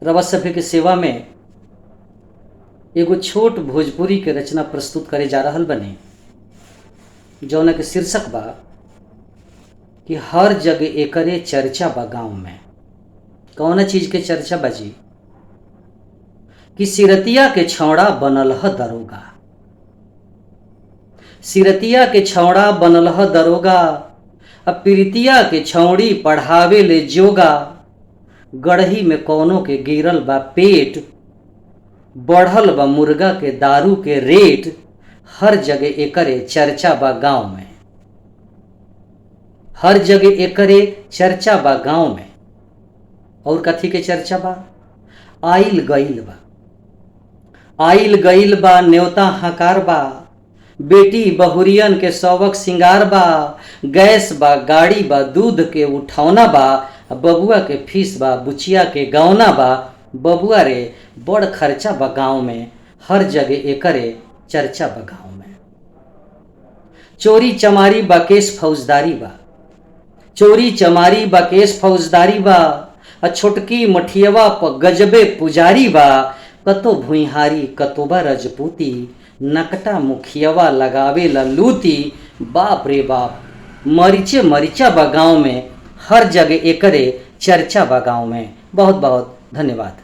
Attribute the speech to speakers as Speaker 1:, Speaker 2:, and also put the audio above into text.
Speaker 1: रवा सभ्य के सेवा में एगो छोट भोजपुरी के रचना प्रस्तुत करे जा रहल बने, जौना के शीर्षक बा कि हर जगह एकरे चर्चा बा गाँव में। कौन चीज के चर्चा बाजी? कि सिरतिया के छौड़ा बनल ह दरोगा। सिरतिया के छौड़ा बनल ह दरोगा, अब पीरितिया के छौड़ी पढ़ावे ले जोगा। गढ़ही में कौनों के गिरल बा पेट, बढ़ल बा मुर्गा के दारू के रेट। हर जगह एकरे चर्चा बा गाँव में। हर जगह एकरे चर्चा बा गाँव में। और कथी के चर्चा बा? आइल गइल बा, आइल गइल बा न्योता हकार बा। बेटी बहुरियन के शौक सिंगार बा। गैस बा, गाड़ी बा, दूध के उठौना बा। बबुआ के फीस बा, बुचिया के गौना बा। बबुआ रे बड़ खर्चा बा गाँव में। हर जगह एकरे चर्चा बा गाँव में। चोरी चमारी बा केस फौजदारी बा, चोरी चमारी बा केस फौजदारी बा। छोटकी मठियवा प गजबे पुजारी बा। कतो भुइहारी कतोबा रजपूती, नकटा मुखियवा लगावे लूती। बाप रे बाप, मरीचे मरीचा बा गाँव में। हर जगह एकरे चर्चा बा गाँव में। बहुत बहुत धन्यवाद।